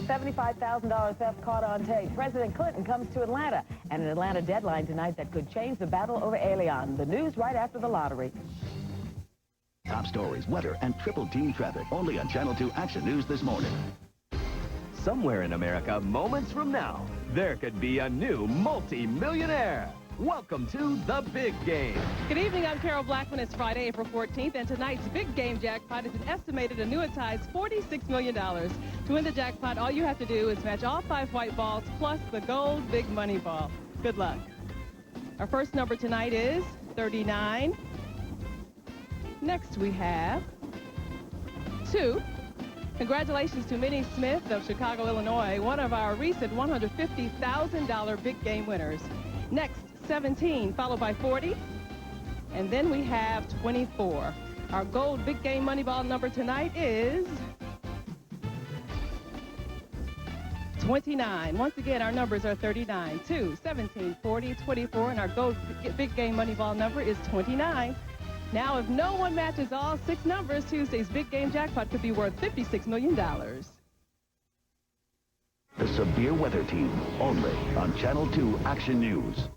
A $75,000 theft caught on tape. President Clinton comes to Atlanta, and an Atlanta deadline tonight that could change the battle over Alien. The news right after the lottery. Top stories, weather, and triple team traffic. Only on Channel 2 Action News this morning. Somewhere in America, moments from now, there could be a new multi-millionaire. Welcome to The Big Game. Good evening, I'm Carol Blackman. It's Friday, April 14th, and tonight's Big Game jackpot is an estimated annuitized $46 million. To win the jackpot, all you have to do is match all 5 white balls plus the gold big money ball. Good luck. Our first number tonight is 39. Next we have 2. Congratulations to Minnie Smith of Chicago, Illinois, one of our recent $150,000 Big Game winners. Next, 17, followed by 40. And then we have 24. Our gold Big Game money ball number tonight is 29. Once again, our numbers are 39, 2, 17, 40, 24, and our gold Big Game money ball number is 29. Now, if no one matches all 6 numbers, Tuesday's Big Game jackpot could be worth $56 million. The Severe Weather Team, only on Channel 2 Action News.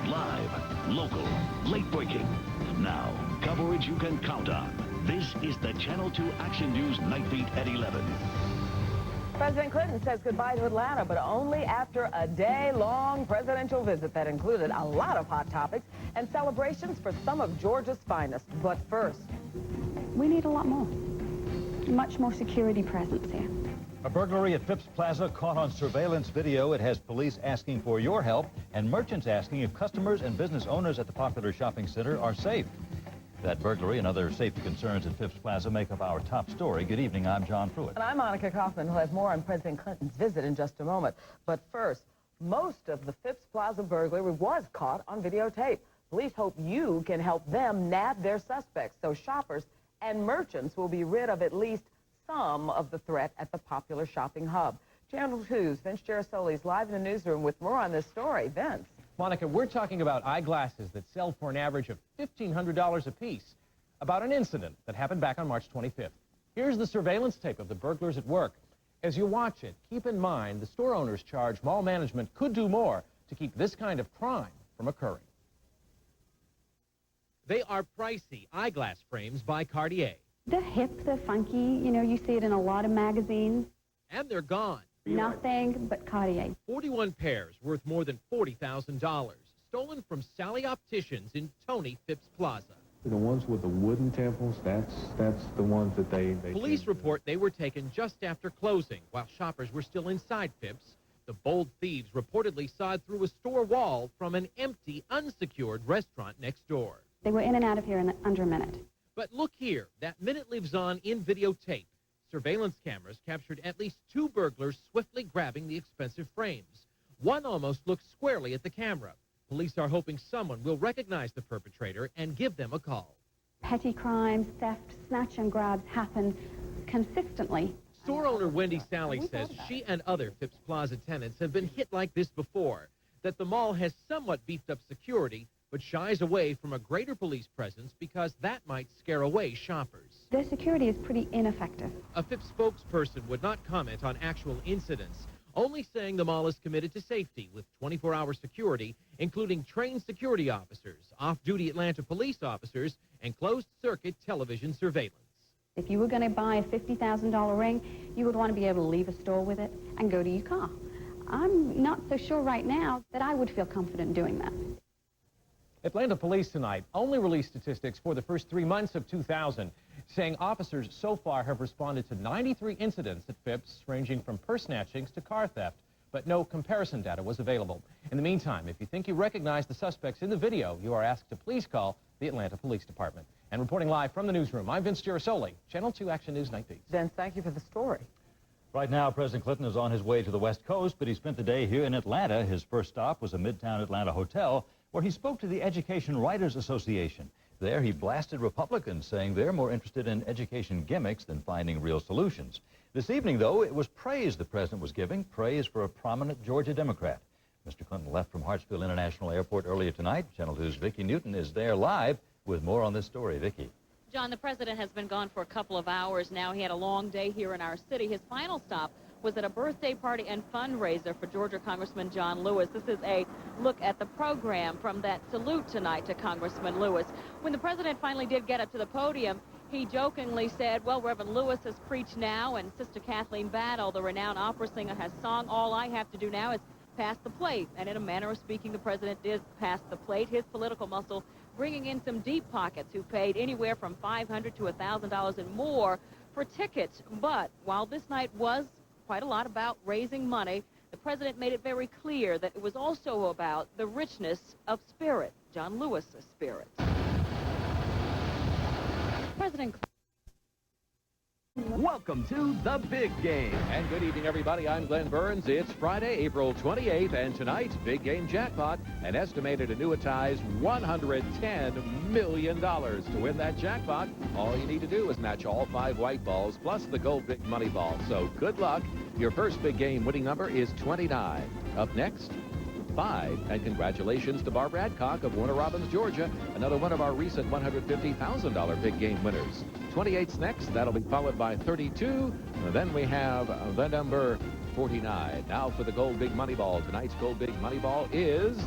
Live, local, late breaking. Now, coverage you can count on. This is the Channel 2 Action News Night Beat at 11. President Clinton says goodbye to Atlanta, but only after a day-long presidential visit that included a lot of hot topics and celebrations for some of Georgia's finest. But first, we need a lot more. Much more security presence here. A burglary at Phipps Plaza caught on surveillance video. It has police asking for your help and merchants asking if customers and business owners at the popular shopping center are safe. That burglary and other safety concerns at Phipps Plaza make up our top story. Good evening, I'm John Pruitt. And I'm Monica Kaufman. We'll have more on President Clinton's visit in just a moment. But first, most of the Phipps Plaza burglary was caught on videotape. Police hope you can help them nab their suspects so shoppers and merchants will be rid of at least some of the threat at the popular shopping hub. Channel 2's Vince Gerasoli is live in the newsroom with more on this story. Vince. Monica, we're talking about eyeglasses that sell for an average of $1,500 apiece. About an incident that happened back on March 25th. Here's the surveillance tape of the burglars at work. As you watch it, keep in mind the store owners charge mall management could do more to keep this kind of crime from occurring. They are pricey eyeglass frames by Cartier. They're hip, they're funky, you know, you see it in a lot of magazines. And they're gone. Nothing but Cartier. 41 pairs worth more than $40,000. Stolen from Sally Opticians in Tony Phipps Plaza. The ones with the wooden temples, that's the ones that they Police report they were taken just after closing while shoppers were still inside Phipps. The bold thieves reportedly sawed through a store wall from an empty, unsecured restaurant next door. They were in and out of here in under a minute. But look here, that minute lives on in videotape. Surveillance cameras captured at least 2 burglars swiftly grabbing the expensive frames. One almost looked squarely at the camera. Police are hoping someone will recognize the perpetrator and give them a call. Petty crimes, theft, snatch and grabs happen consistently. Store owner Wendy Sally says she and other Phipps Plaza tenants have been hit like this before, that the mall has somewhat beefed up security, but shies away from a greater police presence because that might scare away shoppers. Their security is pretty ineffective. A Phipps spokesperson would not comment on actual incidents, only saying the mall is committed to safety with 24-hour security, including trained security officers, off-duty Atlanta police officers, and closed-circuit television surveillance. If you were going to buy a $50,000 ring, you would want to be able to leave a store with it and go to your car. I'm not so sure right now that I would feel confident doing that. Atlanta police tonight only released statistics for the first 3 months of 2000, saying officers so far have responded to 93 incidents at Phipps, ranging from purse snatchings to car theft, but no comparison data was available. In the meantime, if you think you recognize the suspects in the video, you are asked to please call the Atlanta Police Department. And reporting live from the newsroom, I'm Vince Gerasoli, Channel 2 Action News Night Beats. Vince, thank you for the story. Right now, President Clinton is on his way to the West Coast, but he spent the day here in Atlanta. His first stop was a Midtown Atlanta hotel, where he spoke to the Education Writers Association. There, he blasted Republicans, saying they're more interested in education gimmicks than finding real solutions. This evening, though, it was praise the president was giving, praise for a prominent Georgia Democrat. Mr. Clinton left from Hartsfield International Airport earlier tonight. Channel 2's Vicki Newton is there live with more on this story. Vicki. John, the president has been gone for a couple of hours now. He had a long day here in our city. His final stop was at a birthday party and fundraiser for Georgia Congressman John Lewis. This is a look at the program from that salute tonight to Congressman Lewis. When the president finally did get up to the podium, he jokingly said, well, Reverend Lewis has preached now, and Sister Kathleen Battle, the renowned opera singer, has sung. All I have to do now is pass the plate. And in a manner of speaking, the president did pass the plate. His political muscle bringing in some deep pockets who paid anywhere from $500 to $1,000 and more for tickets. But while this night was quite a lot about raising money, the president made it very clear that it was also about the richness of spirit, John Lewis's spirit. President. Welcome to The Big Game. And good evening, everybody. I'm Glenn Burns. It's Friday, April 28th, and tonight's Big Game Jackpot, an estimated annuitized $110 million. To win that jackpot, all you need to do is match all 5 white balls plus the gold big money ball. So good luck. Your first Big Game winning number is 29. Up next, 5. And congratulations to Barbara Adcock of Warner Robins, Georgia, another one of our recent $150,000 Big Game winners. 28's next. That'll be followed by 32. And then we have the number 49. Now for the Gold Big Money Ball. Tonight's Gold Big Money Ball is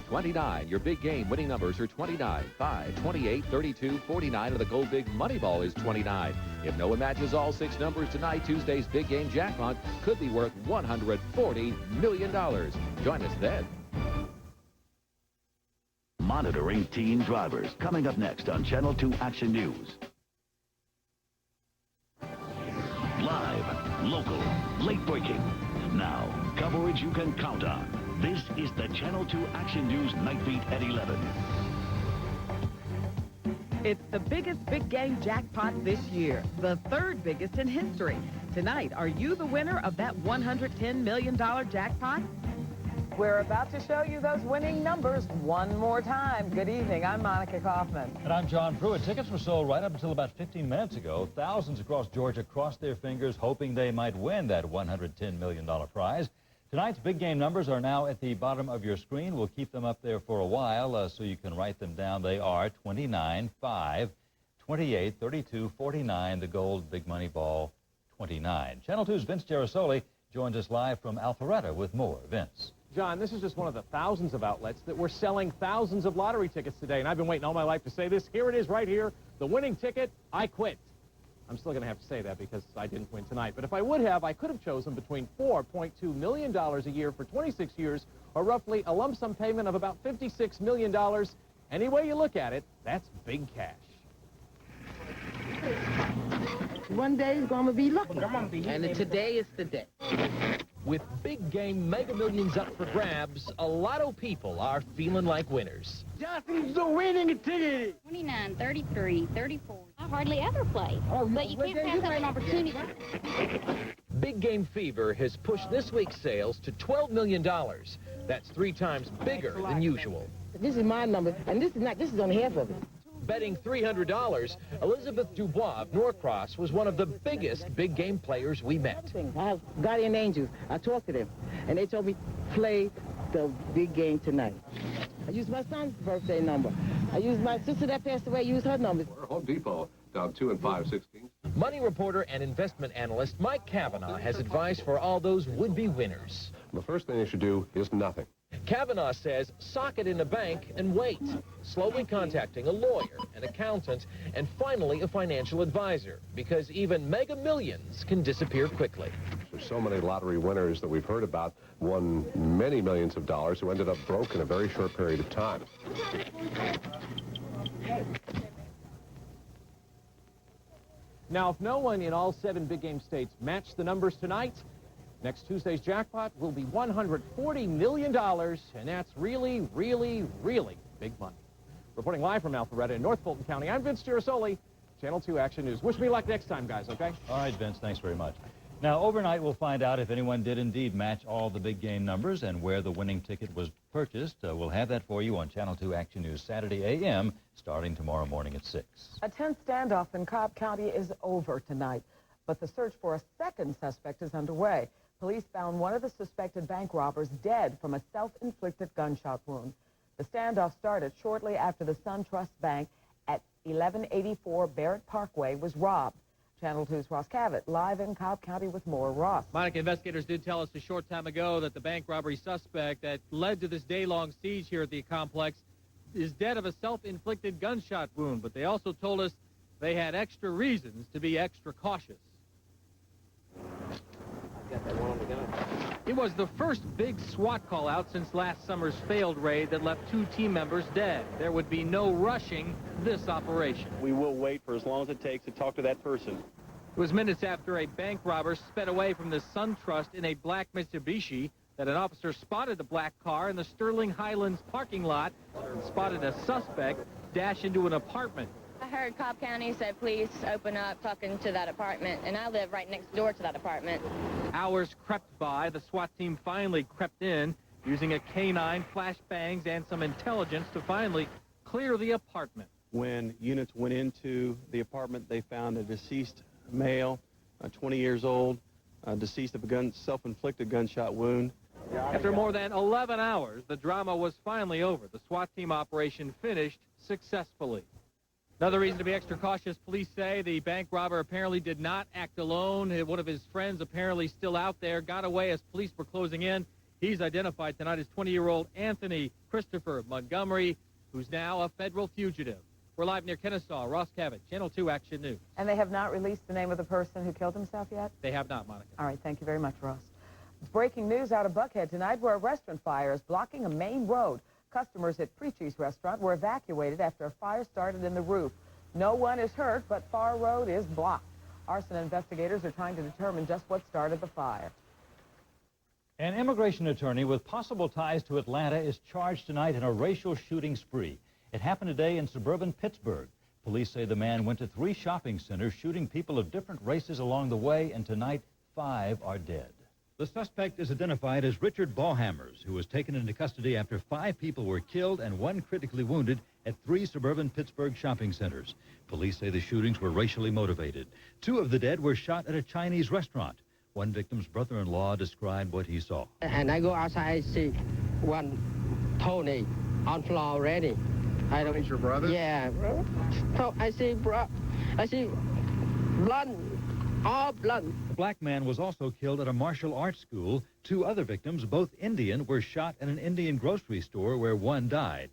29. Your Big Game winning numbers are 29, 5, 28, 32, 49, and the Gold Big Money Ball is 29. If no one matches all 6 numbers tonight, Tuesday's Big Game Jackpot could be worth $140 million. Join us then. Monitoring teen drivers. Coming up next on Channel 2 Action News. Live, local, late breaking. Now, coverage you can count on. This is the Channel 2 Action News Night Beat at 11. It's the biggest big game jackpot this year, the 3rd biggest in history. Tonight, are you the winner of that $110 million jackpot? We're about to show you those winning numbers one more time. Good evening. I'm Monica Kaufman. And I'm John Pruitt. Tickets were sold right up until about 15 minutes ago. Thousands across Georgia crossed their fingers, hoping they might win that $110 million prize. Tonight's big game numbers are now at the bottom of your screen. We'll keep them up there for a while so you can write them down. They are 29, 5, 28, 32, 49, the Gold Big Money Ball, 29. Channel 2's Vince Gerasoli joins us live from Alpharetta with more. Vince. John, this is just one of the thousands of outlets that were selling thousands of lottery tickets today, and I've been waiting all my life to say this. Here it is right here, the winning ticket, I quit. I'm still going to have to say that because I didn't win tonight. But if I would have, I could have chosen between $4.2 million a year for 26 years, or roughly a lump sum payment of about $56 million. Any way you look at it, that's big cash. One day is going to be lucky, and today is the day. With Big Game Mega Millions up for grabs, a lot of people are feeling like winners. Justin's the winning ticket. 29, 33, 34. I hardly ever play, but you can't pass up an opportunity. Big Game Fever has pushed this week's sales to $12 million. That's 3 times bigger than usual. This is my number, and this is only half of it. Betting $300, Elizabeth Dubois of Norcross was one of the biggest big game players we met. I have guardian angels. I talked to them, and they told me, play the big game tonight. I used my son's birthday number. I used my sister that passed away, used her number. Home Depot, down 2 5/16. Money reporter and investment analyst Mike Cavanaugh has advice for all those would-be winners. The first thing you should do is nothing. Cavanaugh says sock it in the bank and wait, slowly contacting a lawyer, an accountant, and finally a financial advisor, because even mega millions can disappear quickly. There's so many lottery winners that we've heard about, won many millions of dollars, who ended up broke in a very short period of time. Now, if no one in all 7 big game states matched the numbers tonight, next Tuesday's jackpot will be $140 million, and that's really, really, really big money. Reporting live from Alpharetta in North Fulton County, I'm Vince Girasoli, Channel 2 Action News. Wish me luck next time, guys, okay? All right, Vince, thanks very much. Now, overnight, we'll find out if anyone did indeed match all the big game numbers and where the winning ticket was purchased. We'll have that for you on Channel 2 Action News Saturday a.m. starting tomorrow morning at 6. A tense standoff in Cobb County is over tonight, but the search for a second suspect is underway. Police found one of the suspected bank robbers dead from a self-inflicted gunshot wound. The standoff started shortly after the SunTrust Bank at 1184 Barrett Parkway was robbed. Channel 2's Ross Cavett live in Cobb County with more. Ross. Monica, investigators did tell us a short time ago that the bank robbery suspect that led to this day-long siege here at the complex is dead of a self-inflicted gunshot wound, but they also told us they had extra reasons to be extra cautious. Got that one on the gun. It was the first big SWAT call-out since last summer's failed raid that left 2 team members dead. There would be no rushing this operation. We will wait for as long as it takes to talk to that person. It was minutes after a bank robber sped away from the SunTrust in a black Mitsubishi that an officer spotted the black car in the Sterling Highlands parking lot and spotted a suspect dash into an apartment. I heard Cobb County said, please open up, talking to that apartment, and I live right next door to that apartment. Hours crept by. The SWAT team finally crept in using a K-9, flashbangs, and some intelligence to finally clear the apartment. When units went into the apartment, they found a deceased male, 20 years old, deceased of a self-inflicted gunshot wound. After more than 11 hours, the drama was finally over. The SWAT team operation finished successfully. Another reason to be extra cautious, police say the bank robber apparently did not act alone. One of his friends, apparently still out there, got away as police were closing in. He's identified tonight as 20-year-old Anthony Christopher Montgomery, who's now a federal fugitive. We're live near Kennesaw. Ross Cavett, Channel 2 Action News. And they have not released the name of the person who killed himself yet? They have not, Monica. All right, thank you very much, Ross. Breaking news out of Buckhead tonight, where a restaurant fire is blocking a main road. Customers at Preachy's restaurant were evacuated after a fire started in the roof. No one is hurt, but Far Road is blocked. Arson investigators are trying to determine just what started the fire. An immigration attorney with possible ties to Atlanta is charged tonight in a racial shooting spree. It happened today in suburban Pittsburgh. Police say the man went to 3 shopping centers, shooting people of different races along the way, and tonight 5 are dead. The suspect is identified as Richard Ballhammers, who was taken into custody after 5 people were killed and 1 critically wounded at 3 suburban Pittsburgh shopping centers. Police say the shootings were racially motivated. 2 of the dead were shot at a Chinese restaurant. One victim's brother-in-law described what he saw. And I go outside, I see one Tony on floor already. Tony's your brother? Yeah. So I see blood, all blood. The black man was also killed at a martial arts school. 2 other victims, both Indian, were shot at an Indian grocery store where 1 died.